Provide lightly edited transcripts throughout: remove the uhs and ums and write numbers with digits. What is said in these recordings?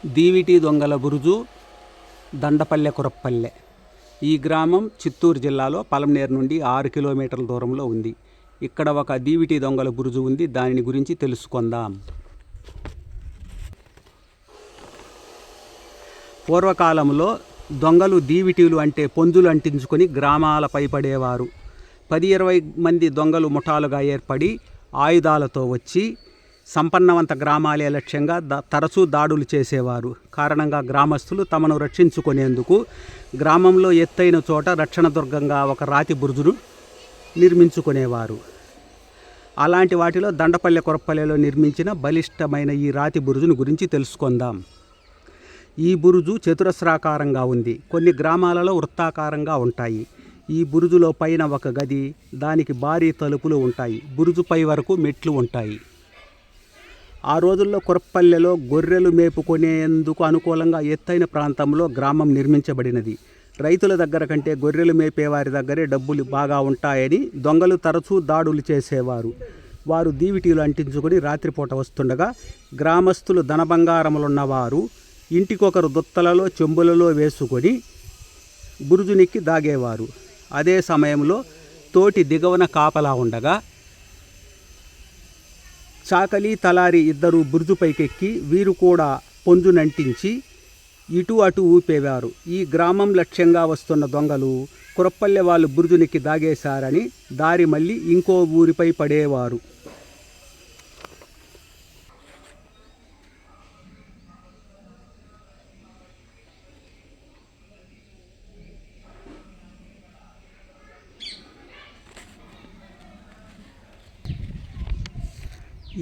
దీవిటి దొంగల బురుజు దండపల్లె కురప్పల్లె. ఈ గ్రామం చిత్తూరు జిల్లాలో పలమనేరు నుండి 6 కిలోమీటర్ల దూరంలో ఉంది. ఇక్కడ ఒక దీవిటి దొంగల బురుజు ఉంది. దాని గురించి తెలుసుకుందాం. పూర్వకాలంలో దొంగలు దీవిటీలు అంటే పొంజులు అంటించుకొని గ్రామాలపై పడేవారు. 10-20 మంది దొంగలు ముఠాలుగా ఏర్పడి ఆయుధాలతో వచ్చి సంపన్నవంత గ్రామాలే లక్ష్యంగా తరచూ దాడులు చేసేవారు. కారణంగా గ్రామస్తులు తమను రక్షించుకునేందుకు గ్రామంలో ఎత్తైన చోట రక్షణ దుర్గంగా ఒక రాతి బురుజును నిర్మించుకునేవారు. అలాంటి వాటిలో దండపల్లె కురప్పల్లెలో నిర్మించిన బలిష్టమైన ఈ రాతి బురుజును గురించి తెలుసుకుందాం. ఈ బురుజు చతురస్రాకారంగా ఉంది. కొన్ని గ్రామాలలో వృత్తాకారంగా ఉంటాయి. ఈ బురుజులో పైన ఒక గది, దానికి భారీ తలుపులు ఉంటాయి. బురుజుపై వరకు మెట్లు ఉంటాయి. ఆ రోజుల్లో కురప్పల్లెలో గొర్రెలు మేపుకునేందుకు అనుకూలంగా ఎత్తైన ప్రాంతంలో గ్రామం నిర్మించబడినది. రైతుల దగ్గర కంటే గొర్రెలు మేపేవారి దగ్గరే డబ్బులు బాగా ఉంటాయని దొంగలు తరచూ దాడులు చేసేవారు. వారు దీవిటీలు అంటించుకొని రాత్రిపూట వస్తుండగా గ్రామస్తులు ధనబంగారములున్నవారు ఇంటికొకరు దుత్తలలో చెంబులలో వేసుకొని బురుజునెక్కి దాగేవారు. అదే సమయంలో తోటి దిగవన కాపలా ఉండగా చాకలి తలారి ఇద్దరు బురుజుపైకెక్కి వీరు కూడా పొంజునంటించి ఇటు అటు ఊపేవారు. ఈ గ్రామం లక్ష్యంగా వస్తున్న దొంగలు కురప్పల్లె వాళ్ళు బురుజునెక్కి దాగేశారని దారి మళ్ళీ ఇంకో ఊరిపై పడేవారు.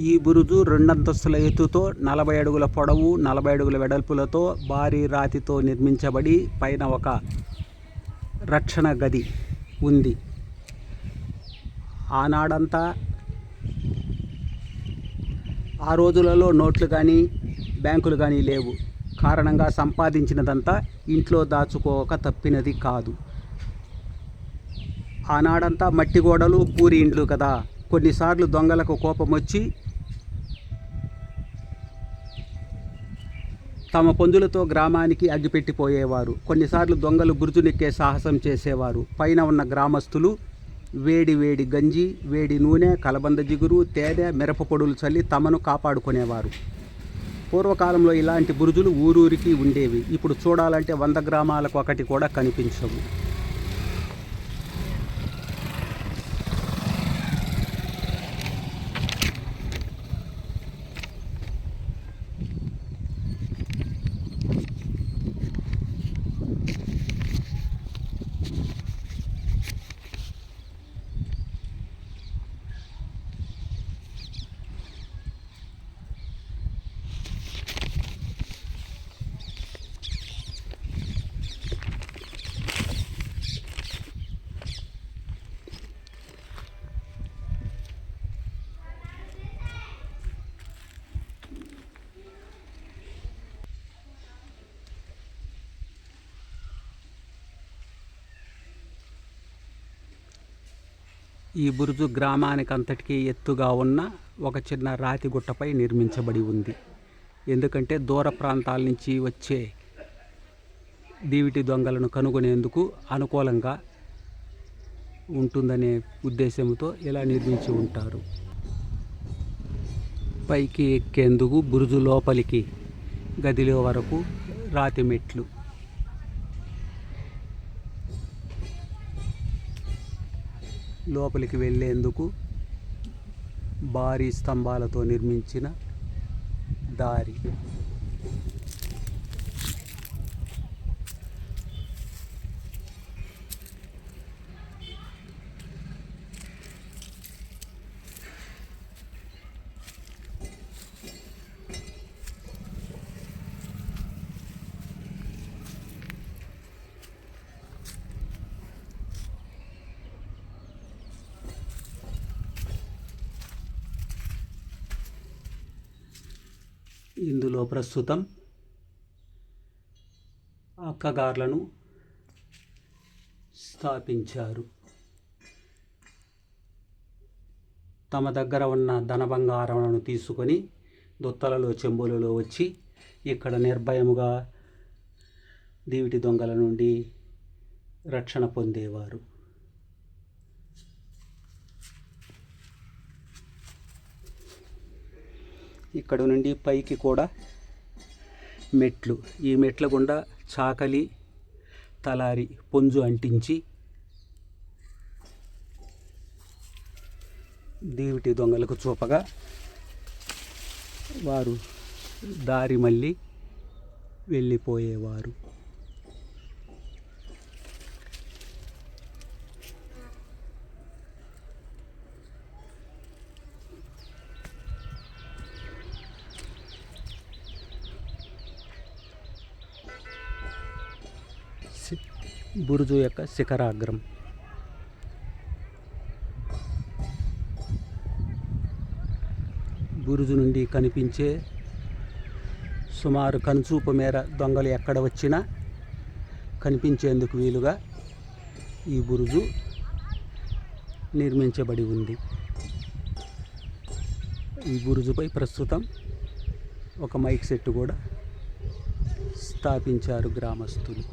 ఈ బురుజు 2 అంతస్తుల ఎత్తుతో 40 అడుగుల పొడవు 40 అడుగుల వెడల్పులతో భారీ రాతితో నిర్మించబడి పైన ఒక రక్షణ గది ఉంది. ఆనాడంతా ఆ రోజులలో నోట్లు కానీ బ్యాంకులు కానీ లేవు. కారణంగా సంపాదించినదంతా ఇంట్లో దాచుకోక తప్పినది కాదు. ఆనాడంతా మట్టి గోడలు పూరి ఇండ్లు కదా. కొన్నిసార్లు దొంగలకు కోపం వచ్చి తమ పొందులతో గ్రామానికి అగ్గిపెట్టిపోయేవారు. కొన్నిసార్లు దొంగలు బురుజునెక్కే సాహసం చేసేవారు. పైన ఉన్న గ్రామస్తులు వేడి వేడి గంజి, వేడి నూనె, కలబంద జిగురు, తేనె, మిరప పొడులు చల్లి తమను కాపాడుకునేవారు. పూర్వకాలంలో ఇలాంటి బురుజులు ఊరూరికి ఉండేవి. ఇప్పుడు చూడాలంటే 100 గ్రామాలకు ఒకటి కూడా కనిపించవు. ఈ బురుజు గ్రామానికి అంతటికీ ఎత్తుగా ఉన్న ఒక చిన్న రాతి గుట్టపై నిర్మించబడి ఉంది. ఎందుకంటే దూర ప్రాంతాల నుంచి వచ్చే దీవిటి దొంగలను కనుగొనేందుకు అనుకూలంగా ఉంటుందనే ఉద్దేశంతో ఇలా నిర్మించి ఉంటారు. పైకి ఎక్కేందుకు బురుజు లోపలికి గదిలో వరకు రాతి మెట్లు. లోపలికి వెళ్ళేందుకు భారీ స్తంభాలతో నిర్మించిన దారి. ఇందులో ప్రస్తుతం అక్కగార్లను స్థాపించారు. తమ దగ్గర ఉన్న ధనబంగారాలను తీసుకొని దుత్తలలో చెంబులలో వచ్చి ఇక్కడ నిర్భయముగా దీవిటి దొంగల నుండి రక్షణ పొందేవారు. ఇక్కడ నుండి పైకి కూడా మెట్లు, ఈ మెట్ల గుండా చాకలి తలారి పొంజు అంటించి దీవిటి దొంగలకు చూపగా వారు దారి మళ్ళీ వెళ్ళిపోయేవారు. బురుజు యొక్క శిఖరాగ్రం. బురుజు నుండి కనిపించే సుమారు కనుచూపు మేర దొంగలు ఎక్కడ వచ్చినా కనిపించేందుకు వీలుగా ఈ బురుజు నిర్మించబడి ఉంది. ఈ బురుజుపై ప్రస్తుతం ఒక మైక్ సెట్ కూడా స్థాపించారు గ్రామస్తులు.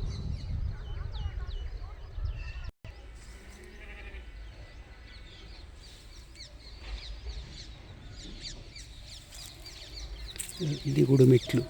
దిగుడు మెట్లు.